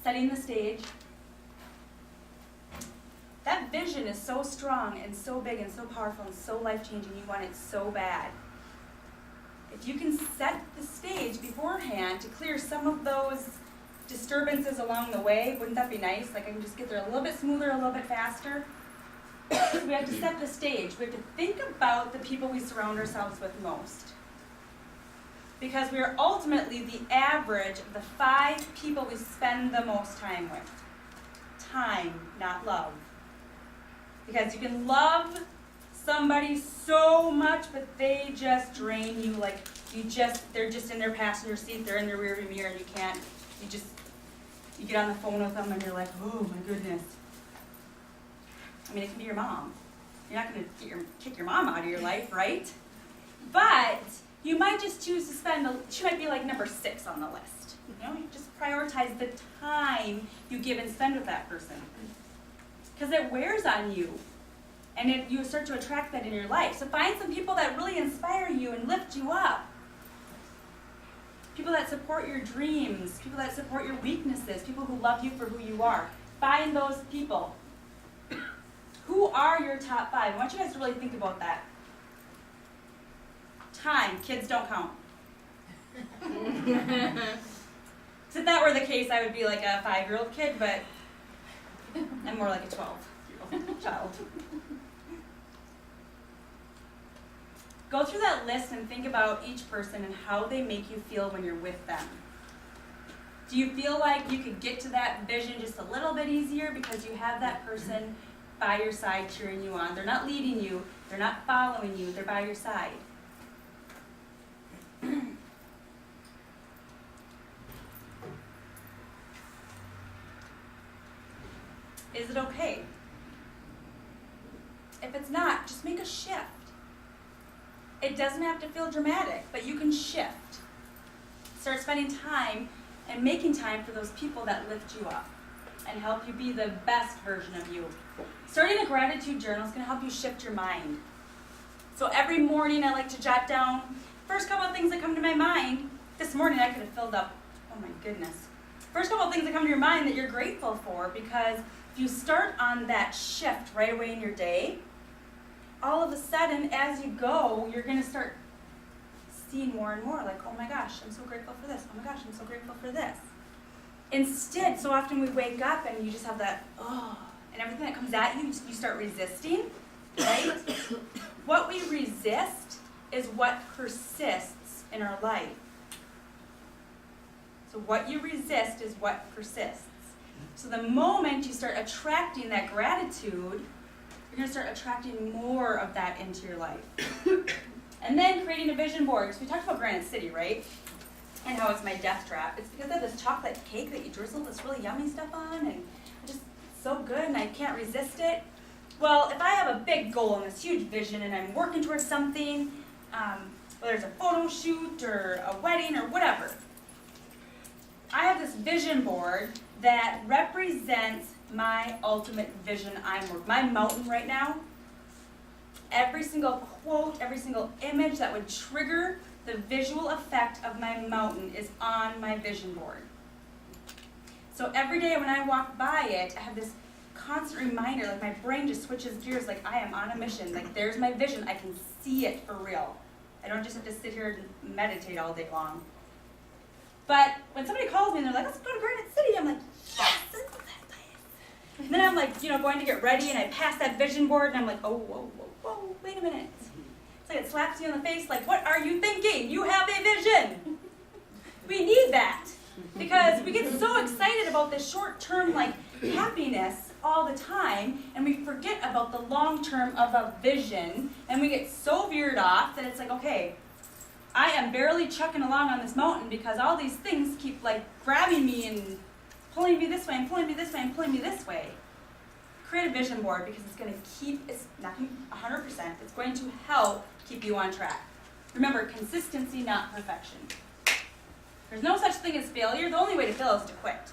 setting the stage. That vision is so strong and so big and so powerful and so life-changing, you want it so bad. If you can set the stage beforehand to clear some of those disturbances along the way, wouldn't that be nice? Like I can just get there a little bit smoother, a little bit faster. We have to set the stage. We have to think about the people we surround ourselves with most. Because we are ultimately the average of the 5 people we spend the most time with. Time, not love. Because you can love somebody so much, but they just drain you. Like they're just in their passenger seat, they're in their rearview mirror, and you get on the phone with them and you're like, oh my goodness. I mean, it can be your mom. You're not going to kick your mom out of your life, right? But you might just choose to she might be like number 6 on the list. You just prioritize the time you give and spend with that person. Because it wears on you. And you start to attract that in your life. So find some people that really inspire you and lift you up. People that support your dreams. People that support your weaknesses. People who love you for who you are. Find those people. Who are your top 5? I want you guys to really think about that. Time. Kids don't count. If that were the case, I would be like a 5-year-old kid, but I'm more like a 12-year-old child. Go through that list and think about each person and how they make you feel when you're with them. Do you feel like you could get to that vision just a little bit easier because you have that person by your side cheering you on? They're not leading you, they're not following you, they're by your side. Is it okay? If it's not, just make a shift. It doesn't have to feel dramatic, but you can shift. Start spending time and making time for those people that lift you up and help you be the best version of you. Starting a gratitude journal is going to help you shift your mind. So every morning I like to jot down first couple of things that come to my mind. This morning I could have filled up, oh my goodness. First couple of things that come to your mind that you're grateful for, because if you start on that shift right away in your day, all of a sudden, as you go, you're going to start seeing more and more, like, oh my gosh, I'm so grateful for this. Oh my gosh, I'm so grateful for this. Instead, so often we wake up and you just have that, oh, and everything that comes at you, you start resisting, right? What we resist is what persists in our life. So what you resist is what persists. So the moment you start attracting that gratitude, you're going to start attracting more of that into your life. And then creating a vision board. So we talked about Granite City, right? And how it's my death trap. It's because of this chocolate cake that you drizzle this really yummy stuff on, and it's just so good, and I can't resist it. Well, if I have a big goal and this huge vision, and I'm working towards something, whether it's a photo shoot or a wedding or whatever, I have this vision board that represents my ultimate vision. My mountain right now. Every single quote, every single image that would trigger the visual effect of my mountain is on my vision board. So every day when I walk by it, I have this constant reminder, like my brain just switches gears, like I am on a mission, like there's my vision, I can see it for real. I don't just have to sit here and meditate all day long. But when somebody calls me and they're like, let's go to Granite City, I'm like, yes, let's go to that place. And then I'm like, going to get ready, and I pass that vision board, and I'm like, oh, whoa, whoa, whoa, wait a minute. It's like it slaps you in the face, like, what are you thinking? You have a vision. We need that. Because we get so excited about this short-term, happiness all the time, and we forget about the long-term of a vision, and we get so veered off that it's like, okay, I am barely chucking along on this mountain because all these things keep grabbing me and pulling me this way and pulling me this way and pulling me this way. Create a vision board because it's going to it's not 100%, it's going to help keep you on track. Remember, consistency, not perfection. There's no such thing as failure. The only way to fail is to quit.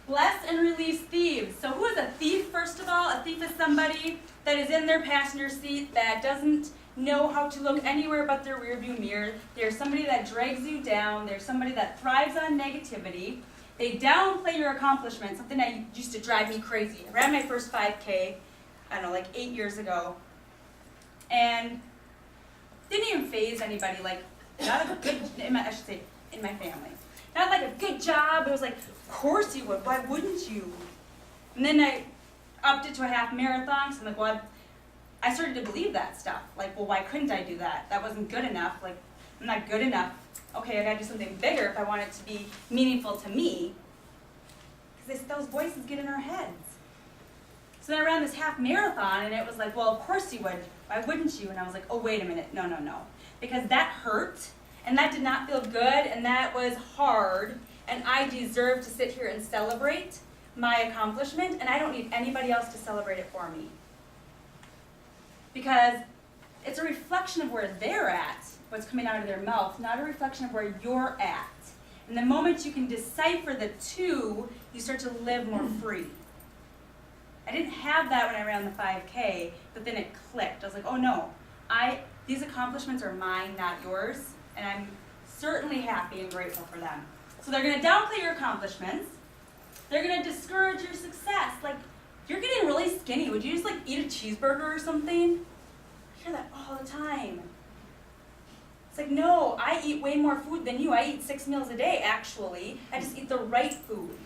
Bless and release thieves. So who is a thief, first of all? A thief is somebody that is in their passenger seat that doesn't know how to look anywhere but their rearview mirror. They're somebody that drags you down. They're somebody that thrives on negativity. They downplay your accomplishments, something that used to drive me crazy. I ran my first 5K, I don't know, like 8 years ago, and didn't even faze anybody, like, not a good, I should say, in my family. Not like a good job, it was like, of course you would, why wouldn't you? And then I upped it to a half marathon, so I'm like, well, I started to believe that stuff. Like, well, why couldn't I do that? That wasn't good enough, like, I'm not good enough. Okay, I gotta do something bigger if I want it to be meaningful to me. Because those voices get in our heads. So then I ran this half marathon, and it was like, well, of course you would. Why wouldn't you? And I was like, oh, wait a minute. No. Because that hurt, and that did not feel good, and that was hard, and I deserve to sit here and celebrate my accomplishment, and I don't need anybody else to celebrate it for me. Because it's a reflection of where they're at, what's coming out of their mouth, not a reflection of where you're at. And the moment you can decipher the two, you start to live more free. I didn't have that when I ran the 5K, but then it clicked. I was like, oh no, these accomplishments are mine, not yours, and I'm certainly happy and grateful for them. So they're going to downplay your accomplishments. They're going to discourage your success. Like, you're getting really skinny. Would you just like eat a cheeseburger or something? I hear that all the time. It's like, no, I eat way more food than you. I eat 6 meals a day, actually. I just eat the right foods.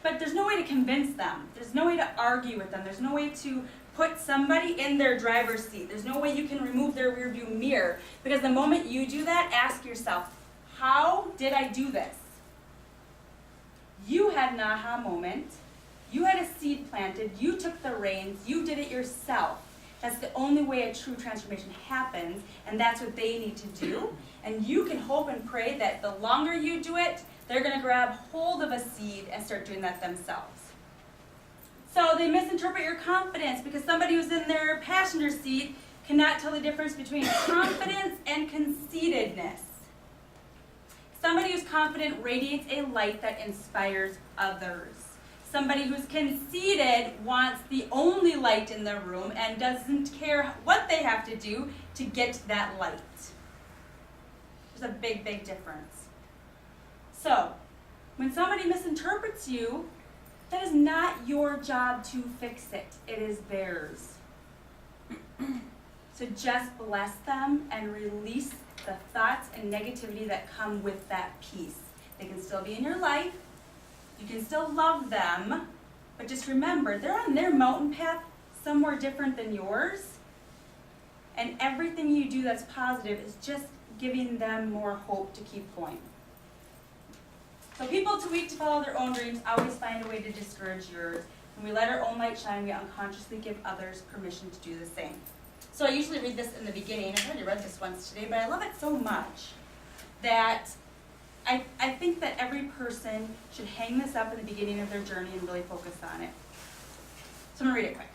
But there's no way to convince them. There's no way to argue with them. There's no way to put somebody in their driver's seat. There's no way you can remove their rearview mirror. Because the moment you do that, ask yourself, how did I do this? You had an aha moment. You had a seed planted. You took the reins. You did it yourself. That's the only way a true transformation happens, and that's what they need to do. And you can hope and pray that the longer you do it, they're going to grab hold of a seed and start doing that themselves. So they misinterpret your confidence because somebody who's in their passenger seat cannot tell the difference between confidence and conceitedness. Somebody who's confident radiates a light that inspires others. Somebody who's conceited wants the only light in the room and doesn't care what they have to do to get that light. There's a big, big difference. So, when somebody misinterprets you, that is not your job to fix it. It is theirs. So just bless them and release the thoughts and negativity that come with that peace. They can still be in your life. You can still love them, but just remember, they're on their mountain path somewhere different than yours. And everything you do that's positive is just giving them more hope to keep going. So people too weak to follow their own dreams always find a way to discourage yours. When we let our own light shine, we unconsciously give others permission to do the same. So I usually read this in the beginning. I've already read this once today, but I love it so much that I think that every person should hang this up in the beginning of their journey and really focus on it. So I'm going to read it quick.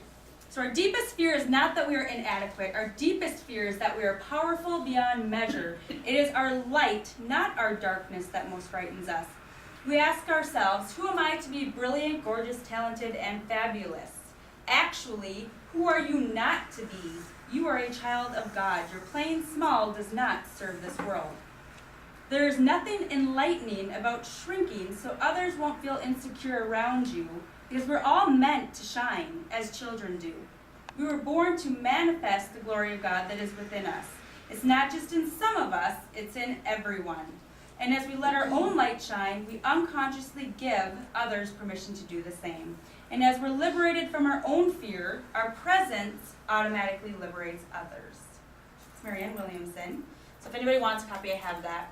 So our deepest fear is not that we are inadequate. Our deepest fear is that we are powerful beyond measure. It is our light, not our darkness, that most frightens us. We ask ourselves, who am I to be brilliant, gorgeous, talented, and fabulous? Actually, who are you not to be? You are a child of God. Your playing small does not serve this world. There is nothing enlightening about shrinking so others won't feel insecure around you, because we're all meant to shine as children do. We were born to manifest the glory of God that is within us. It's not just in some of us, it's in everyone. And as we let our own light shine, we unconsciously give others permission to do the same. And as we're liberated from our own fear, our presence automatically liberates others. It's Marianne Williamson. So if anybody wants a copy, I have that.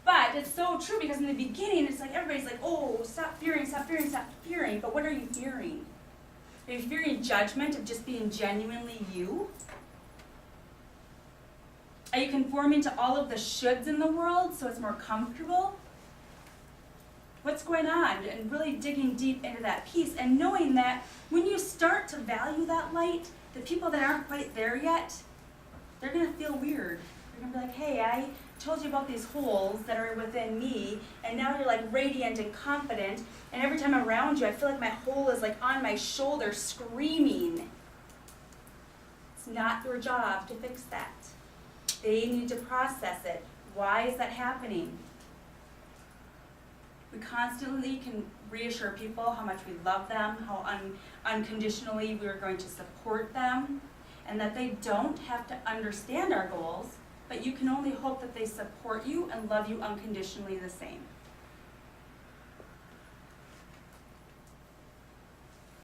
But it's so true because in the beginning, it's like everybody's like, oh, stop fearing, stop fearing, stop fearing. But what are you fearing? Are you fearing judgment of just being genuinely you? Are you conforming to all of the shoulds in the world so it's more comfortable? What's going on? And really digging deep into that piece and knowing that when you start to value that light, the people that aren't quite there yet, they're going to feel weird. They're going to be like, hey, I told you about these holes that are within me, and now you're like radiant and confident, and every time I'm around you, I feel like my hole is like on my shoulder screaming. It's not your job to fix that. They need to process it. Why is that happening? We constantly can reassure people how much we love them, how unconditionally we're going to support them, and that they don't have to understand our goals, but you can only hope that they support you and love you unconditionally the same.